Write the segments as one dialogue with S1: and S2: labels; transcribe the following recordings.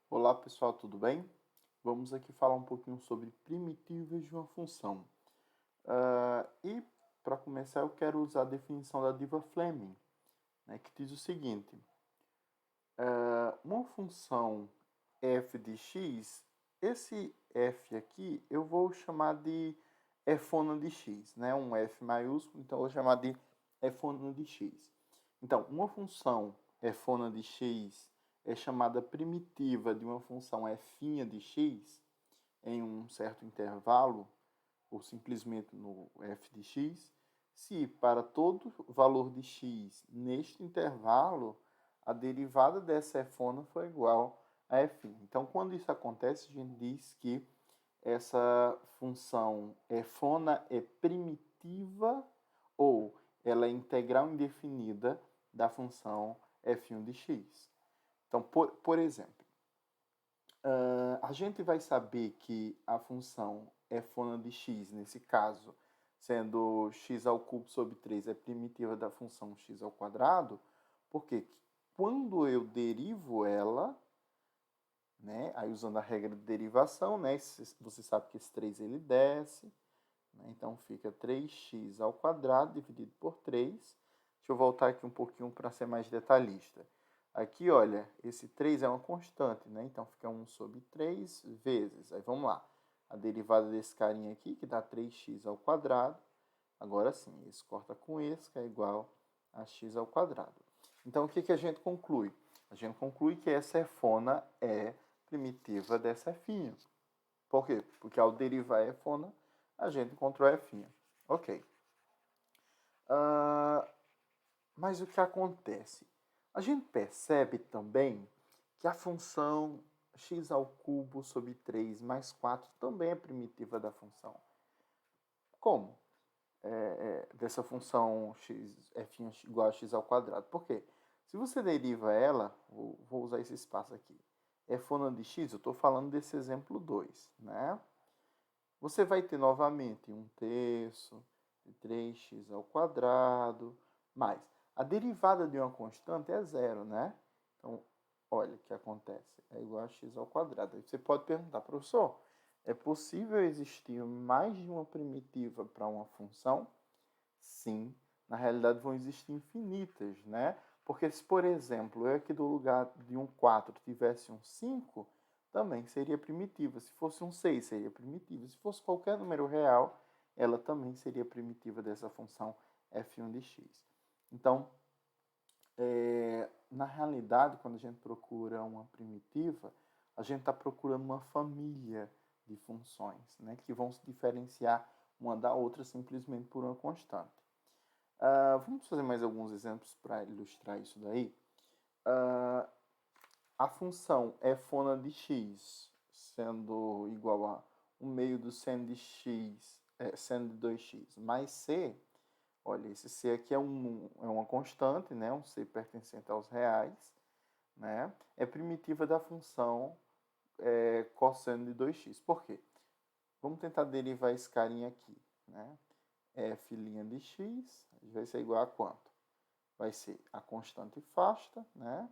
S1: Olá pessoal, tudo bem? Vamos aqui falar um pouquinho sobre primitivas de uma função. E para começar eu quero usar a definição da diva Fleming, né, que diz o seguinte: uma função f de x, esse f aqui eu vou chamar de fona de x, né, um f maiúsculo, então eu vou chamar de fona de x. Então, uma função fona de x é chamada primitiva de uma função f' de x em um certo intervalo, ou simplesmente no f de x, se para todo valor de x neste intervalo, a derivada dessa fona for igual a f'. Então, quando isso acontece, a gente diz que essa função fona é primitiva ou ela é integral indefinida da função f1 de x. Então, por exemplo, a gente vai saber que a função fona de x, nesse caso, sendo x ao cubo sobre 3 é primitiva da função x ao quadrado, porque quando eu derivo ela, né, aí usando a regra de derivação, né, você sabe que esse 3 ele desce, né, então fica 3x ao quadrado dividido por 3. Deixa eu voltar aqui um pouquinho para ser mais detalhista. Aqui, olha, esse 3 é uma constante, né? Então fica 1 sobre 3 vezes. Aí vamos lá. A derivada desse carinha aqui, que dá 3x ao quadrado. Agora sim, esse corta com esse, que é igual a x ao quadrado. Então o que, que a gente conclui? A gente conclui que essa fona é primitiva dessa f'. Por quê? Porque ao derivar a fona, a gente encontrou a f'. Ok. Mas o que acontece? A gente percebe também que a função x ao cubo sobre 3 mais 4 também é primitiva da função. Como? Dessa função x, f igual a x ao quadrado. Por quê? Se você deriva ela, vou usar esse espaço aqui, fona de x, eu estou falando desse exemplo 2, né? Você vai ter novamente 1/3 de 3x ao quadrado, mais a derivada de uma constante é zero, né? Então, olha o que acontece. É igual a x ao quadrado. Aí você pode perguntar, professor, é possível existir mais de uma primitiva para uma função? Sim, na realidade vão existir infinitas, né? Porque se, por exemplo, eu aqui do lugar de um 4 tivesse um 5, também seria primitiva. Se fosse um 6, seria primitiva. Se fosse qualquer número real, ela também seria primitiva dessa função f1 de x. Então, na realidade, quando a gente procura uma primitiva, a gente está procurando uma família de funções, né, que vão se diferenciar uma da outra simplesmente por uma constante. Vamos fazer mais alguns exemplos para ilustrar isso daí. A função fona de x sendo igual a 1 meio do seno de x, seno de 2x mais c. Olha, esse c aqui é uma constante, né? Um c pertencente aos reais, né? É primitiva da função cosseno de 2x. Por quê? Vamos tentar derivar esse carinha aqui, né? F' de x vai ser igual a quanto? Vai ser a constante afasta, né?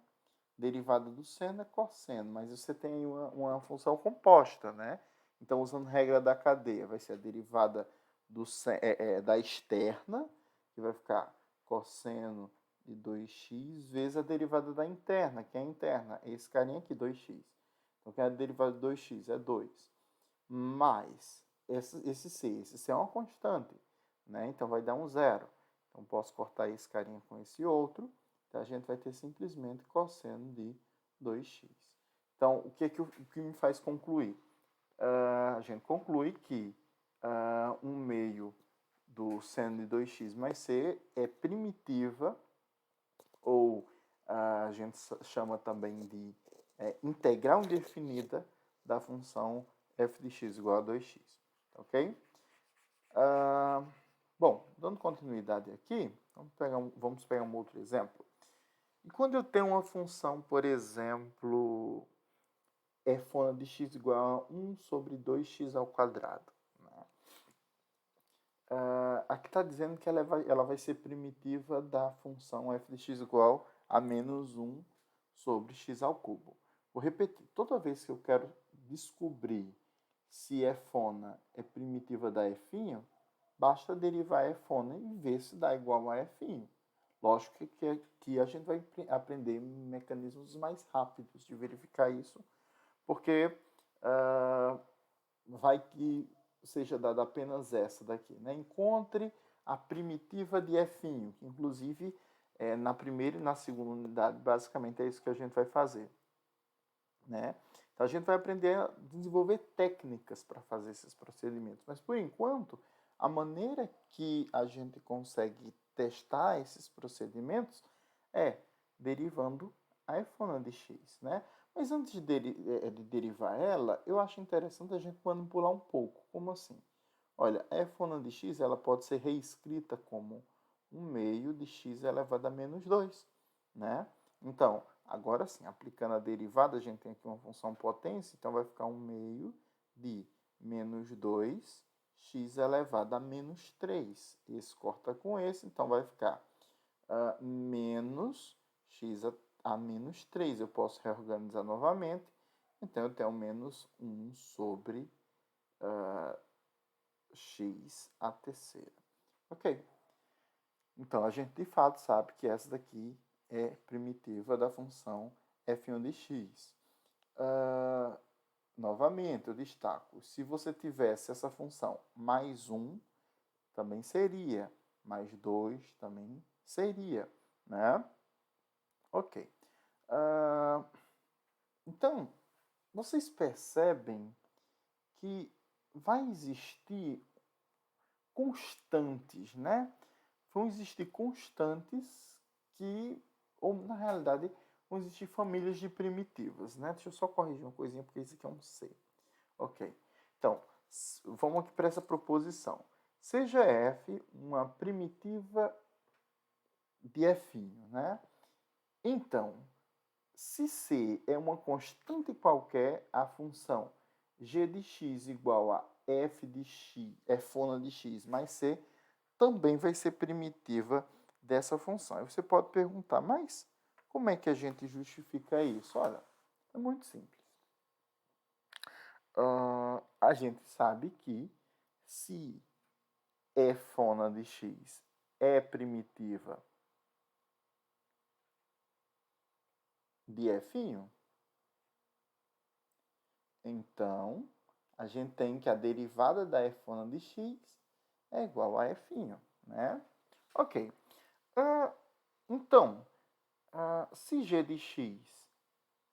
S1: Derivada do seno é cosseno, mas você tem uma função composta, né? Então, usando a regra da cadeia, vai ser a derivada da externa, que vai ficar cosseno de 2x, vezes a derivada da interna, que é a interna, esse carinha aqui, 2x. Então, que é a derivada de 2x? É 2. Mais esse c é uma constante, né? Então, vai dar um zero. Então, posso cortar esse carinha com esse outro. Então, a gente vai ter simplesmente cosseno de 2x. Então, o que me faz concluir? A gente conclui que 1 meio do seno de 2x mais c é primitiva, ou a gente chama também de integral indefinida da função f de x igual a 2x. Ok? Bom, dando continuidade aqui, vamos pegar um outro exemplo. E quando eu tenho uma função, por exemplo, fona de x igual a 1 sobre 2x ao quadrado, né? Aqui está dizendo que ela vai ser primitiva da função f de x igual a menos 1 sobre x ao cubo. Vou repetir, toda vez que eu quero descobrir se Fona é primitiva da F', basta derivar Fona e ver se dá igual a F'. Lógico que a gente vai aprender mecanismos mais rápidos de verificar isso, porque vai que seja dada apenas essa daqui, né? Encontre a primitiva de F', que inclusive na primeira e na segunda unidade, basicamente é isso que a gente vai fazer, né? Então a gente vai aprender a desenvolver técnicas para fazer esses procedimentos, mas por enquanto a maneira que a gente consegue testar esses procedimentos é derivando a Fona de x, né? Mas antes de derivar ela, eu acho interessante a gente manipular um pouco. Como assim? Olha, a Fona de x ela pode ser reescrita como 1 meio de x elevado a menos 2, né? Então, agora sim, aplicando a derivada, a gente tem aqui uma função potência, então vai ficar 1 meio de menos 2 x elevado a menos 3. Esse corta com esse, então vai ficar menos x a menos 3. Eu posso reorganizar novamente, então eu tenho menos 1 sobre x a terceira. Ok. Então, a gente de fato sabe que essa daqui é primitiva da função f1 de x. Novamente, eu destaco, se você tivesse essa função mais 1, também seria. Mais 2 também seria, né? Ok. Então, vocês percebem que vai existir constantes, né? Vão existir constantes que, ou na realidade, vão existir famílias de primitivas, né? Deixa eu só corrigir uma coisinha, porque isso aqui é um C. Ok. Então, vamos aqui para essa proposição. Seja f uma primitiva de f', né? Então, se C é uma constante qualquer, a função g de x igual a f de x, fona de x mais C, também vai ser primitiva dessa função. Aí você pode perguntar, mas como é que a gente justifica isso? Olha, é muito simples. A gente sabe que se fona de x é primitiva de f', então a gente tem que a derivada da fona de x é igual a f', né? Ok. Então, se g de x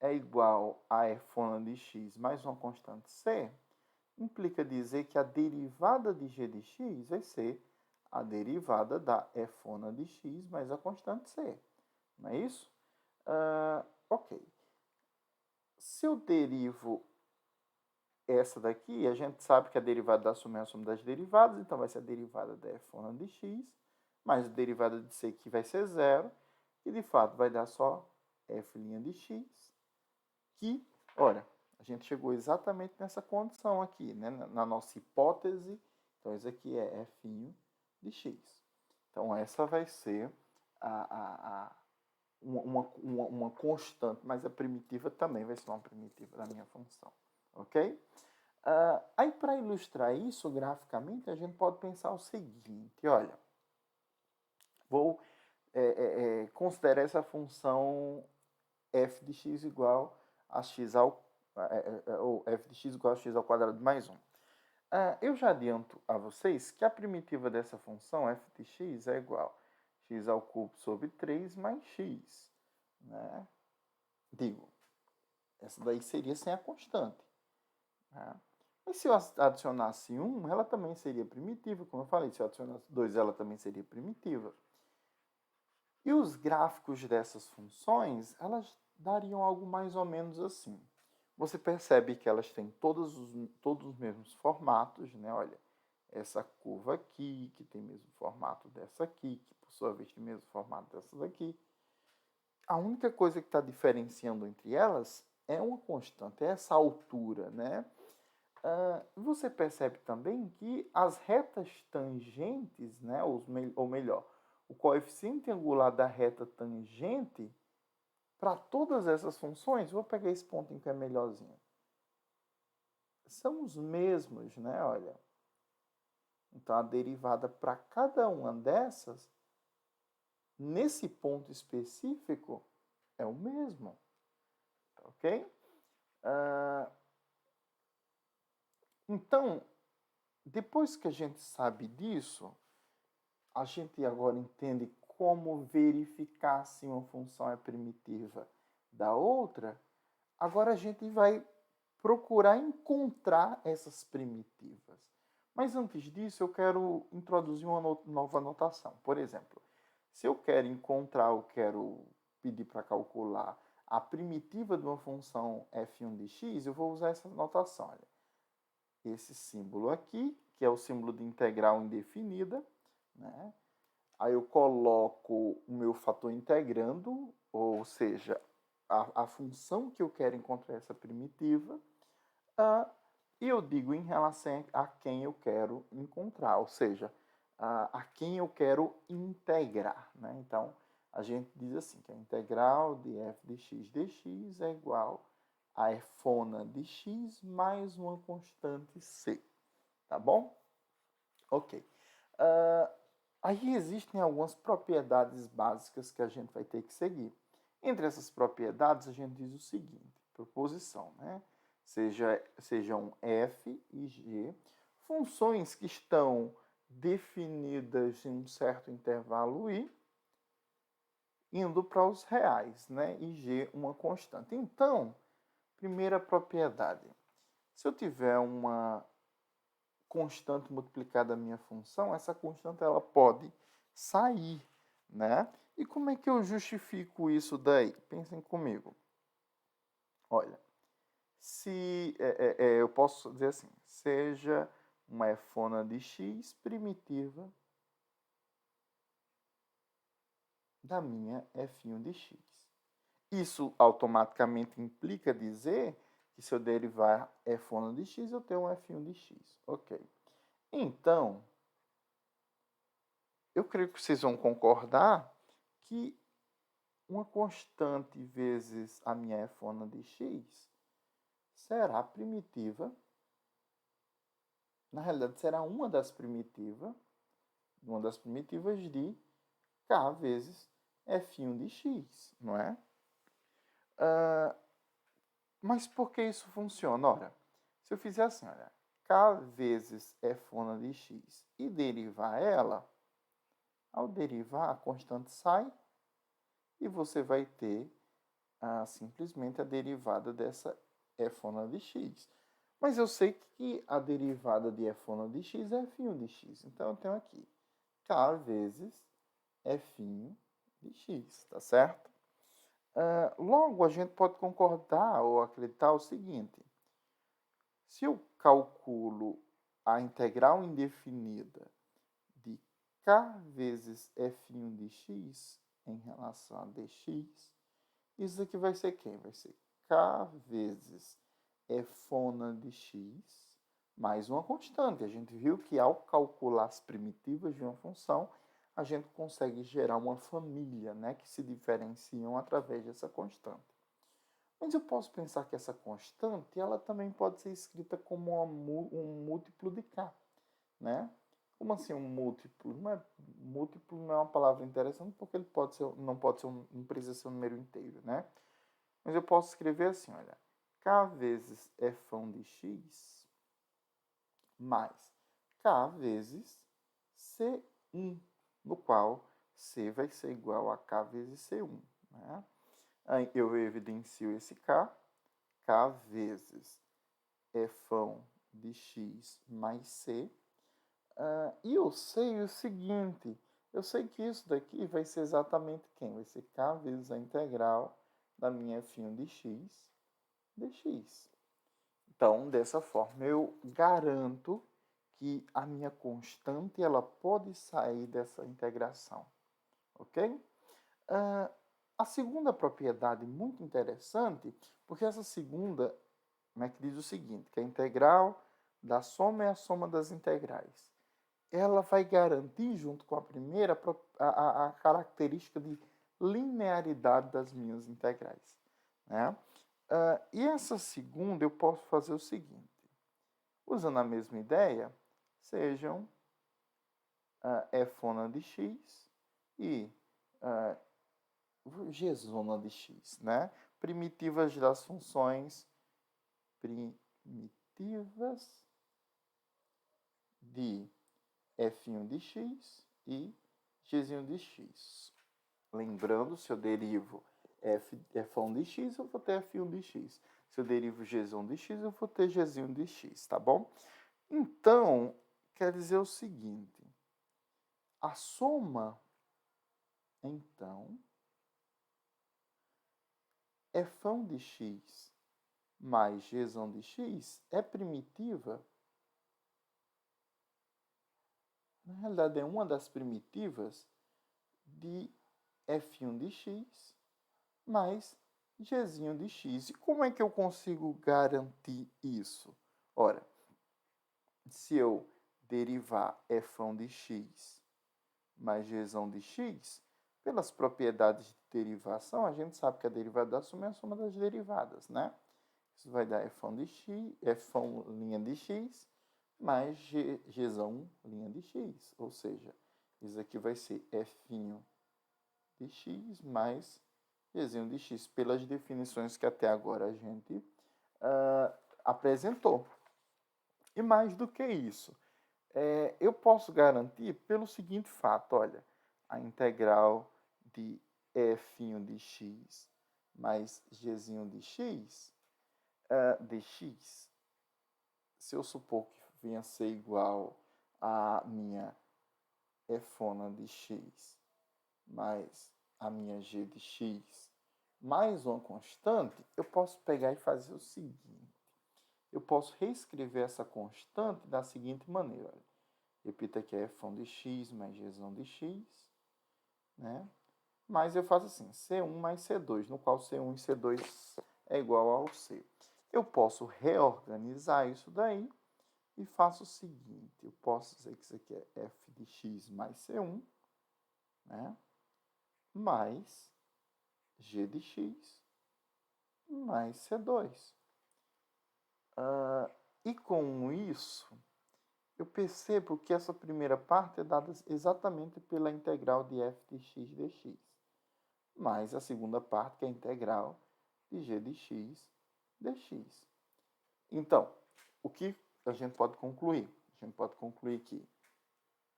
S1: é igual a fona de x mais uma constante c, implica dizer que a derivada de g de x vai ser a derivada da fona de x mais a constante c. Não é isso? Ok. Se eu derivo essa daqui, a gente sabe que a derivada da soma é a soma das derivadas, então vai ser a derivada da fona de x, mais a derivada de c que vai ser zero, e de fato vai dar só f' de x, que, olha, a gente chegou exatamente nessa condição aqui, né? Na nossa hipótese, então isso aqui é f' de x. Então essa vai ser uma constante, mas a primitiva também vai ser uma primitiva da minha função, ok? Aí, para ilustrar isso graficamente, a gente pode pensar o seguinte, olha, vou considerar essa função f de x igual a x ou f de x igual a x ao quadrado mais 1. Eu já adianto a vocês que a primitiva dessa função f de x é igual a x ao cubo sobre 3 mais x, né? Digo, essa daí seria sem a constante, né? Mas se eu adicionasse 1, ela também seria primitiva. Como eu falei, se eu adicionasse 2, ela também seria primitiva. E os gráficos dessas funções, elas dariam algo mais ou menos assim. Você percebe que elas têm todos os mesmos formatos, né? Olha, essa curva aqui, que tem o mesmo formato dessa aqui, que por sua vez tem o mesmo formato dessa daqui. A única coisa que está diferenciando entre elas é uma constante, é essa altura, né? Você percebe também que as retas tangentes, né, ou melhor, o coeficiente angular da reta tangente para todas essas funções, vou pegar esse pontinho que é melhorzinho. São os mesmos, né? Olha. Então, a derivada para cada uma dessas, nesse ponto específico, é o mesmo. Ok? Então, depois que a gente sabe disso, a gente agora entende como verificar se uma função é primitiva da outra. Agora a gente vai procurar encontrar essas primitivas. Mas antes disso, eu quero introduzir uma nova notação. Por exemplo, se eu quero encontrar, eu quero pedir para calcular a primitiva de uma função f1 de x, eu vou usar essa notação. Olha. Esse símbolo aqui, que é o símbolo de integral indefinida, né? Aí eu coloco o meu fator integrando, ou seja, a função que eu quero encontrar essa primitiva, e eu digo em relação a quem eu quero encontrar, ou seja, a quem eu quero integrar. Né? Então, a gente diz assim, que a integral de f de x dx é igual a fona de x mais uma constante c. Tá bom? Ok. Aí existem algumas propriedades básicas que a gente vai ter que seguir. Entre essas propriedades, a gente diz o seguinte, proposição, né? Sejam f e g, funções que estão definidas em um certo intervalo i, indo para os reais, né? E g uma constante. Então, primeira propriedade, se eu tiver uma constante multiplicada a minha função, essa constante ela pode sair, né? E como é que eu justifico isso daí? Pensem comigo. Olha, se eu posso dizer assim, seja uma fona de x primitiva da minha f1 de x. Isso automaticamente implica dizer que se eu derivar fona de x, eu tenho um f1 de x. Ok. Então, eu creio que vocês vão concordar que uma constante vezes a minha fona de x será primitiva. Na realidade, será uma das primitivas de k vezes f1 de x, não é? Mas por que isso funciona? Ora, se eu fizer assim, olha, k vezes fona de x e derivar ela, ao derivar, a constante sai e você vai ter simplesmente a derivada dessa fona de x. Mas eu sei que a derivada de fona de x é f1 de x. Então, eu tenho aqui k vezes f de x, tá certo? Logo, a gente pode concordar ou acreditar o seguinte. Se eu calculo a integral indefinida de k vezes f1 de x em relação a dx, isso aqui vai ser quem? Vai ser k vezes fona de x mais uma constante. A gente viu que ao calcular as primitivas de uma função, a gente consegue gerar uma família, né, que se diferenciam através dessa constante. Mas eu posso pensar que essa constante ela também pode ser escrita como um múltiplo de k, né? Como assim um múltiplo? Múltiplo não é uma palavra interessante porque ele não precisa ser um número inteiro, né? Mas eu posso escrever assim, olha, k vezes fão de x mais k vezes c1, no qual c vai ser igual a k vezes c1, né? Aí eu evidencio esse k vezes fão de x mais c. E eu sei o seguinte, eu sei que isso daqui vai ser exatamente quem? Vai ser k vezes a integral da minha f1 de x dx. Então, dessa forma, eu garanto que a minha constante ela pode sair dessa integração. Ok? A segunda propriedade muito interessante, porque essa segunda, né, que diz o seguinte, que a integral da soma é a soma das integrais. Ela vai garantir, junto com a primeira, a característica de linearidade das minhas integrais. Né? E essa segunda eu posso fazer o seguinte, usando a mesma ideia, sejam f' de x e g' de x, né? Primitivas das funções primitivas de f' de x e g' de x. Lembrando, se eu derivo f' de x, eu vou ter f' de x. Se eu derivo g' de x, eu vou ter g' de x, tá bom? Então, quer dizer o seguinte, a soma, então, f' de x mais g' de x é primitiva. Na realidade, é uma das primitivas de f' de x mais g' de x. E como é que eu consigo garantir isso? Ora, se eu derivar f' de x mais g' de x, pelas propriedades de derivação, a gente sabe que a derivada da soma é a soma das derivadas, né? Isso vai dar f' de x, f' de x mais g' de x. Ou seja, isso aqui vai ser f' de x mais g' de x, pelas definições que até agora a gente apresentou. E mais do que isso, eu posso garantir pelo seguinte fato, olha, a integral de f' de x mais g' de x, dx, se eu supor que venha a ser igual a minha f' de x mais a minha g de x mais uma constante, eu posso pegar e fazer o seguinte. Eu posso reescrever essa constante da seguinte maneira. Olha. Repita que é f' de x mais g' de x, né? Mas eu faço assim, C1 mais C2, no qual C1 e C2 é igual ao C. Eu posso reorganizar isso daí e faço o seguinte, eu posso dizer que isso aqui é f de x mais C1, né? Mais g de x mais C2. E com isso, eu percebo que essa primeira parte é dada exatamente pela integral de f de x dx, mais a segunda parte, que é a integral de g de x dx. Então, o que a gente pode concluir? A gente pode concluir que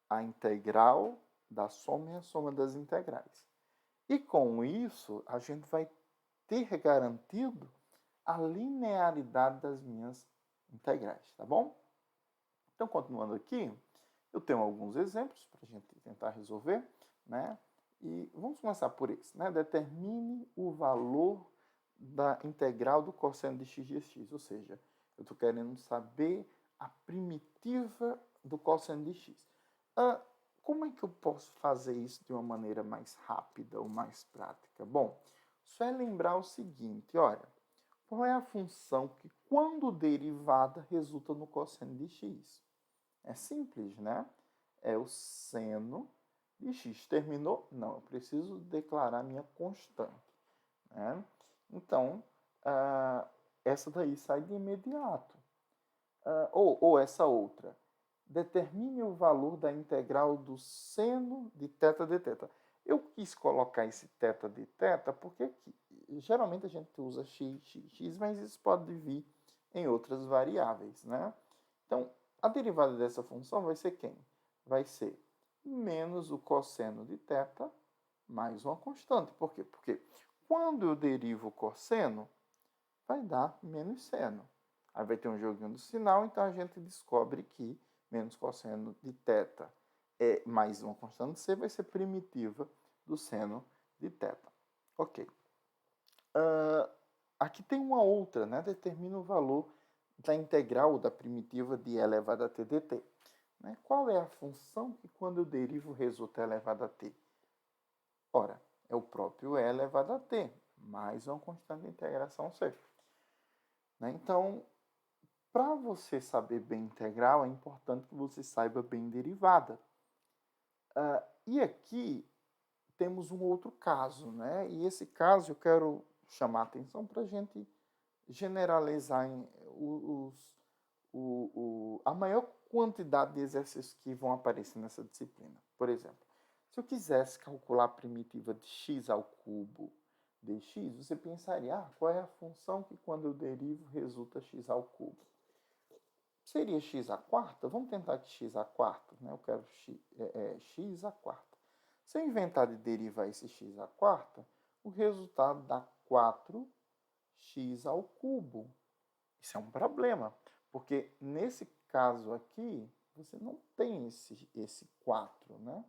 S1: a integral da soma é a soma das integrais. E com isso, a gente vai ter garantido a linearidade das minhas integrais, tá bom? Então, continuando aqui, eu tenho alguns exemplos para a gente tentar resolver, né? E vamos começar por esse, né? Determine o valor da integral do cosseno de x dx, ou seja, eu estou querendo saber a primitiva do cosseno de x. Como é que eu posso fazer isso de uma maneira mais rápida ou mais prática? Bom, só é lembrar o seguinte, olha, qual é a função que, quando derivada, resulta no cosseno de x? É simples, né? É o seno de x. Terminou? Não, eu preciso declarar minha constante. Né? Então, essa daí sai de imediato. Ou essa outra. Determine o valor da integral do seno de θ de θ. Eu quis colocar esse θ de θ porque geralmente a gente usa x, mas isso pode vir em outras variáveis, né? Então, a derivada dessa função vai ser quem? Vai ser menos o cosseno de θ mais uma constante. Por quê? Porque quando eu derivo o cosseno, vai dar menos seno. Aí vai ter um joguinho do sinal, então a gente descobre que menos cosseno de θ mais uma constante c vai ser primitiva do seno de θ. Ok. Aqui tem uma outra, né? Determina o valor da integral da primitiva de e elevado a t dt. Né? Qual é a função que, quando eu derivo, resulta elevado a t? Ora, é o próprio e elevado a t, mais uma constante de integração c. Né? Então, para você saber bem integral, é importante que você saiba bem derivada. E aqui temos um outro caso, né? E esse caso eu quero chamar a atenção para a gente generalizar a maior quantidade de exercícios que vão aparecer nessa disciplina. Por exemplo, se eu quisesse calcular a primitiva de x ao cubo dx, você pensaria, qual é a função que quando eu derivo resulta x ao cubo? Seria x à quarta? Vamos tentar que x à quarta, né? Eu quero x à quarta. Se eu inventar de derivar esse x à quarta, o resultado dá 4x ao cubo. Isso é um problema, porque nesse caso aqui, você não tem esse 4, né?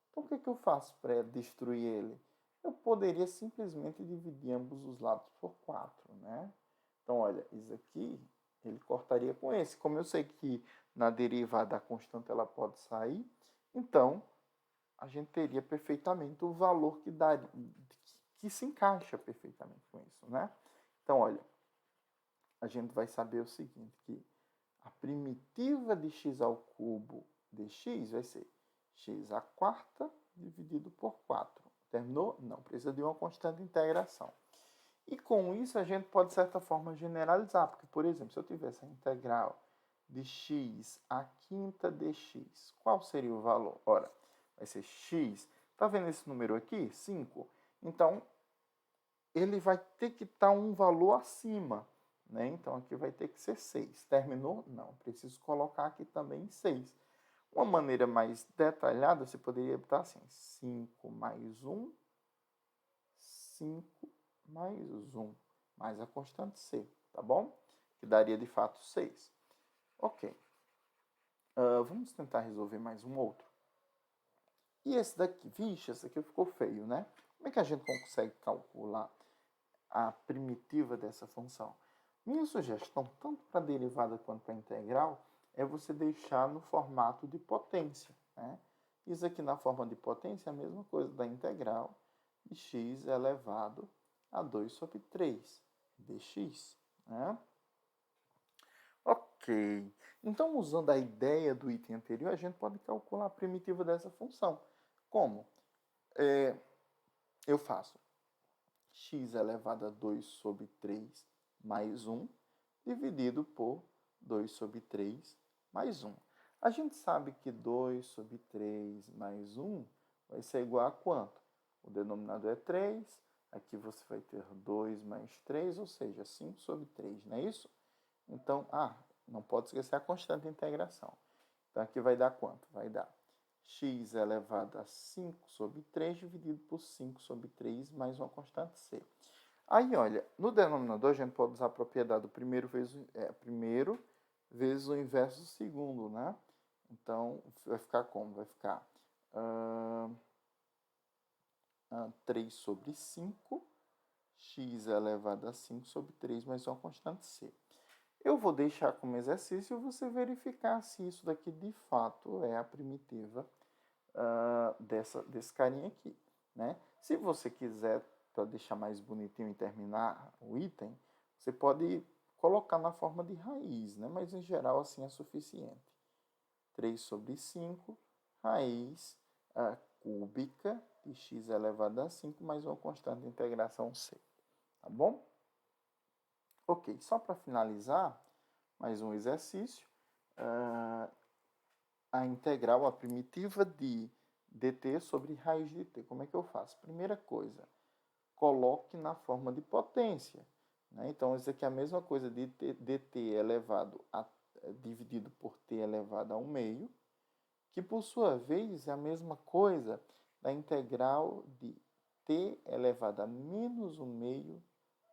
S1: Então, o que eu faço para destruir ele? Eu poderia simplesmente dividir ambos os lados por 4, né? Então, olha, isso aqui, ele cortaria com esse. Como eu sei que na derivada a constante ela pode sair, então, a gente teria perfeitamente o valor que se encaixa perfeitamente com isso, né? Então, olha, a gente vai saber o seguinte, que a primitiva de x ao cubo de x vai ser x à quarta dividido por 4. Terminou? Não, precisa de uma constante de integração. E com isso a gente pode, de certa forma, generalizar, porque, por exemplo, se eu tivesse a integral de x à quinta dx, qual seria o valor? Ora, vai ser x, tá vendo esse número aqui? 5. Então, ele vai ter que estar um valor acima, né? Então, aqui vai ter que ser 6. Terminou? Não, preciso colocar aqui também 6. Uma maneira mais detalhada, você poderia botar assim, 5 mais 1, 5 mais 1, mais a constante c, tá bom? Que daria, de fato, 6. Ok. Vamos tentar resolver mais um outro. E esse daqui, vixe, esse aqui ficou feio, né? Como é que a gente consegue calcular a primitiva dessa função? Minha sugestão, tanto para a derivada quanto para a integral, é você deixar no formato de potência, né? Isso aqui na forma de potência é a mesma coisa da integral de x elevado a 2 sobre 3 dx, né? Ok. Então, usando a ideia do item anterior, a gente pode calcular a primitiva dessa função. Como? Eu faço x elevado a 2 sobre 3 mais 1, dividido por 2 sobre 3 mais 1. A gente sabe que 2 sobre 3 mais 1 vai ser igual a quanto? O denominador é 3, aqui você vai ter 2 mais 3, ou seja, 5 sobre 3, não é isso? Então, não pode esquecer a constante de integração. Então, aqui vai dar quanto? Vai dar x elevado a 5 sobre 3 dividido por 5 sobre 3 mais uma constante c. Aí, olha, no denominador a gente pode usar a propriedade do primeiro vezes o inverso do segundo, né? Então, vai ficar como? Vai ficar 3 sobre 5, x elevado a 5 sobre 3 mais uma constante c. Eu vou deixar como exercício você verificar se isso daqui de fato é a primitiva desse carinha aqui, né? Se você quiser, para deixar mais bonitinho e terminar o item, você pode colocar na forma de raiz, né? Mas em geral assim é suficiente. 3 sobre 5, raiz cúbica de x elevado a 5 mais uma constante de integração c, tá bom? Ok, só para finalizar, mais um exercício. A integral, a primitiva de dt sobre raiz de t. Como é que eu faço? Primeira coisa, coloque na forma de potência, né? Então, isso aqui é a mesma coisa de dt elevado a dividido por t elevado a 1 meio, que por sua vez é a mesma coisa da integral de t elevado a menos 1 meio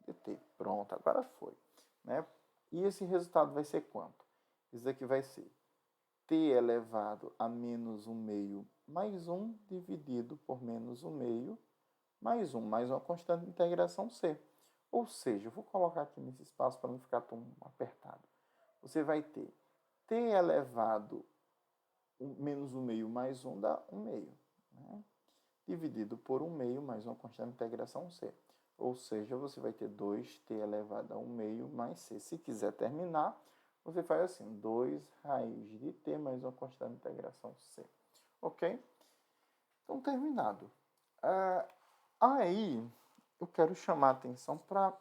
S1: dt. Pronto, agora foi, né? E esse resultado vai ser quanto? Isso aqui vai ser t elevado a menos 1 meio mais 1 dividido por menos 1 meio mais 1, mais uma constante de integração c. Ou seja, eu vou colocar aqui nesse espaço para não ficar tão apertado. Você vai ter t elevado menos 1 meio mais 1 dá 1 meio, né? Dividido por 1 meio mais uma constante de integração c. Ou seja, você vai ter 2t elevado a 1 meio mais c. Se quiser terminar, você faz assim, 2 raiz de t mais uma constante de integração c. Ok? Então, terminado. Aí, eu quero chamar a atenção para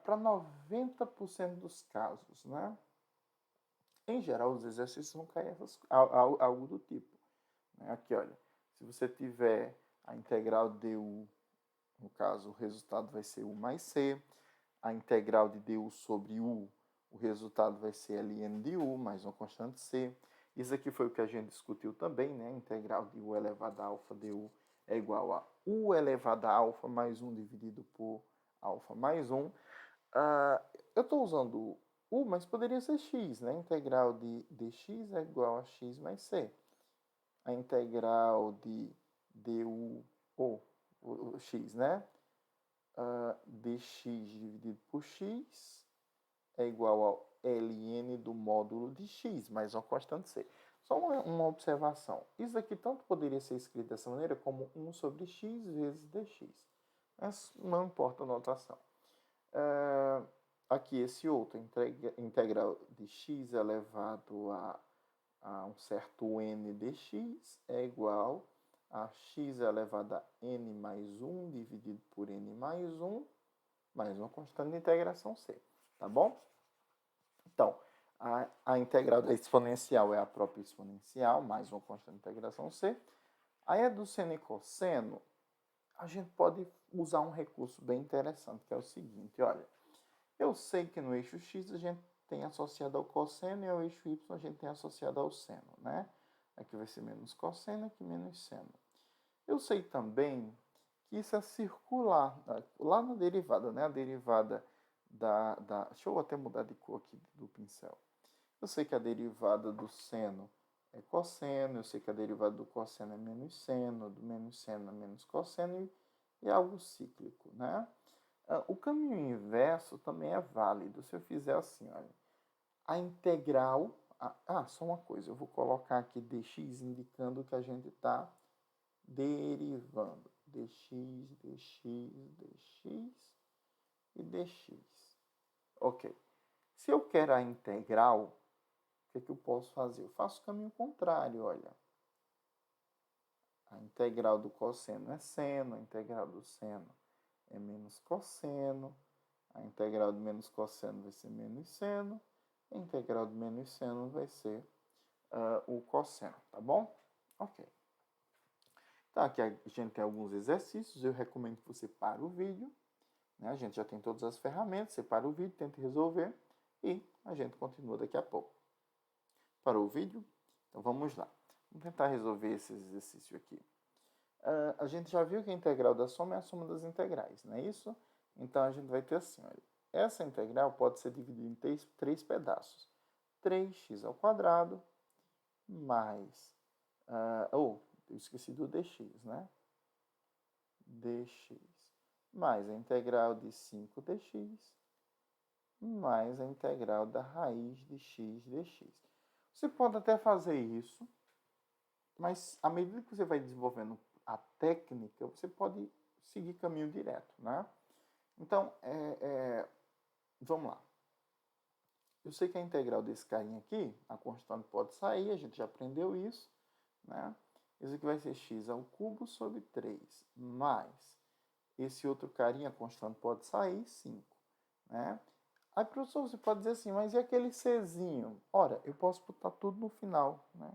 S1: 90% dos casos, né? Em geral, os exercícios vão cair algo do tipo. Né? Aqui, olha, se você tiver a integral de u, no caso, o resultado vai ser u mais c. A integral de du sobre u, o resultado vai ser ln de u, mais uma constante c. Isso aqui foi o que a gente discutiu também, né? A integral de u elevado a alfa du é igual a u elevado a alfa mais 1 dividido por alfa mais 1. Eu estou usando u, mas poderia ser x, né? A integral de dx é igual a x mais c. A integral de du, ou x, né? Dx dividido por x é igual ao ln do módulo de x, mais uma constante c. Só uma observação. Isso aqui tanto poderia ser escrito dessa maneira como 1 sobre x vezes dx. Mas não importa a notação. Aqui esse outro, integral de x elevado a um certo n dx é igual a x elevado a n mais 1 dividido por n mais 1, mais uma constante de integração c. Tá bom? Então, a integral da exponencial é a própria exponencial, mais uma constante de integração c. Aí a do seno e cosseno, a gente pode usar um recurso bem interessante, que é o seguinte, olha. Eu sei que no eixo x a gente tem associado ao cosseno e ao eixo y a gente tem associado ao seno, né? Aqui vai ser menos cosseno, aqui menos seno. Eu sei também que isso é circular, lá na derivada, né? A derivada deixa eu até mudar de cor aqui do pincel. Eu sei que a derivada do seno é cosseno, eu sei que a derivada do cosseno é menos seno, do menos seno é menos cosseno e é algo cíclico, né? O caminho inverso também é válido. Se eu fizer assim, olha, a integral... só uma coisa, eu vou colocar aqui dx indicando que a gente está derivando. dx, dx, dx e dx. Ok. Se eu quero a integral, o que eu posso fazer? Eu faço o caminho contrário, olha. A integral do cosseno é seno, a integral do seno é menos cosseno, a integral de menos cosseno vai ser menos seno, a integral de menos seno vai ser o cosseno, tá bom? Ok. Então, aqui a gente tem alguns exercícios, eu recomendo que você pare o vídeo, né? A gente já tem todas as ferramentas, você para o vídeo, tenta resolver e a gente continua daqui a pouco. Parou o vídeo? Então vamos lá. Vamos tentar resolver esse exercício aqui. A gente já viu que a integral da soma é a soma das integrais, não é isso? Então a gente vai ter assim, olha, essa integral pode ser dividida em três pedaços. 3x ao quadrado mais... eu esqueci do dx, né? dx mais a integral de 5dx mais a integral da raiz de x dx. Você pode até fazer isso, mas à medida que você vai desenvolvendo a técnica, você pode seguir caminho direto, né? Então, vamos lá. Eu sei que a integral desse carinha aqui, a constante pode sair, a gente já aprendeu isso, né? Isso aqui vai ser x ao cubo sobre 3, mais esse outro carinha, a constante pode sair, 5, né? Aí, professor, você pode dizer assim, mas e aquele czinho? Ora, eu posso botar tudo no final, né?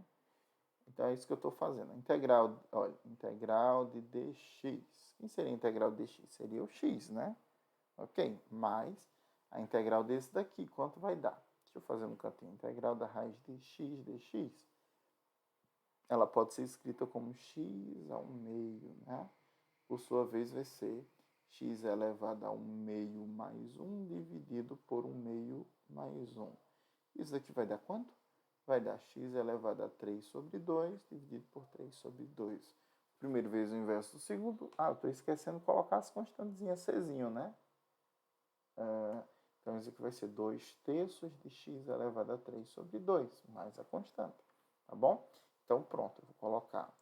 S1: Então, é isso que eu estou fazendo. Integral, olha, integral de dx. Quem seria a integral de dx? Seria o x, né? Ok? Mais a integral desse daqui, quanto vai dar? Deixa eu fazer um cantinho. Integral da raiz de x dx. Ela pode ser escrita como x ao meio, né? Por sua vez, vai ser x elevado a 1 meio mais 1 dividido por 1 meio mais 1. Isso aqui vai dar quanto? Vai dar x elevado a 3 sobre 2 dividido por 3 sobre 2. Primeiro vezes o inverso do segundo. Eu estou esquecendo de colocar as constantezinhas czinho, né? Então, isso aqui vai ser 2 terços de x elevado a 3 sobre 2, mais a constante. Tá bom? Então, pronto. Eu vou colocar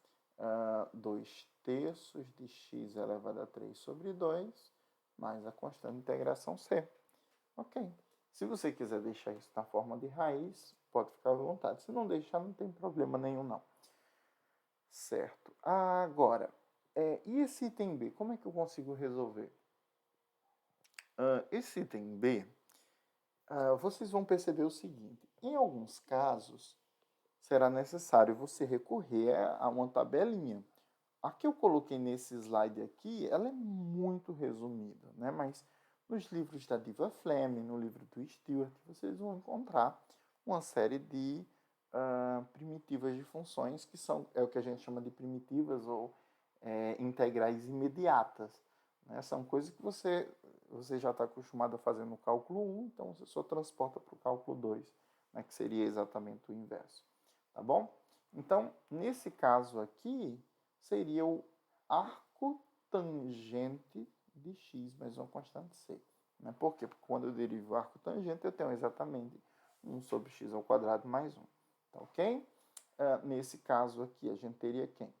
S1: 2 terços de x elevado a 3 sobre 2, mais a constante de integração c. Ok. Se você quiser deixar isso na forma de raiz, pode ficar à vontade. Se não deixar, não tem problema nenhum, não. Certo. Agora, e esse item B? Como é que eu consigo resolver? Esse item B, vocês vão perceber o seguinte. Em alguns casos, será necessário você recorrer a uma tabelinha. A que eu coloquei nesse slide aqui, ela é muito resumida, né? Mas nos livros da Diva Fleming, no livro do Stewart, vocês vão encontrar uma série de primitivas de funções que é o que a gente chama de primitivas ou integrais imediatas, né? São coisas que você já está acostumado a fazer no cálculo 1, então você só transporta para o cálculo 2, né? Que seria exatamente o inverso, tá bom? Então, nesse caso aqui, seria o arco tangente de x mais uma constante c. Né? Por quê? Porque quando eu derivo o arco tangente, eu tenho exatamente 1 sobre x ao quadrado mais 1. Tá ok? Nesse caso aqui, a gente teria quem?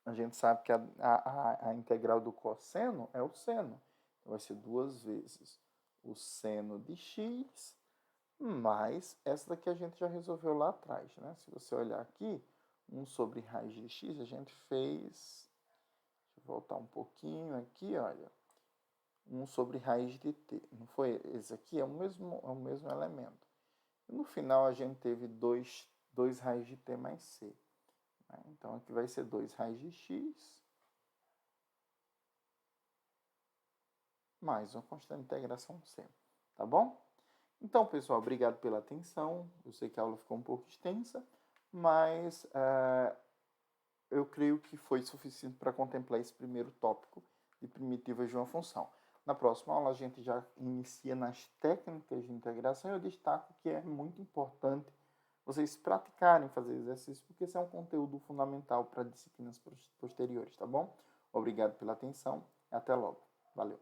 S1: A gente sabe que a integral do cosseno é o seno. Então, vai ser 2 vezes o seno de x mais essa daqui a gente já resolveu lá atrás, né? Se você olhar aqui, 1 sobre raiz de x, a gente fez... Deixa eu voltar um pouquinho aqui, olha. 1 sobre raiz de t. Não foi esse aqui? É o mesmo elemento. E no final, a gente teve 2 raiz de t mais c. Né? Então, aqui vai ser 2 raiz de x mais uma constante de integração c. Tá bom? Então, pessoal, obrigado pela atenção. Eu sei que a aula ficou um pouco extensa, mas eu creio que foi suficiente para contemplar esse primeiro tópico de primitivas de uma função. Na próxima aula, a gente já inicia nas técnicas de integração e eu destaco que é muito importante vocês praticarem fazer exercícios, porque esse é um conteúdo fundamental para disciplinas posteriores, tá bom? Obrigado pela atenção e até logo. Valeu!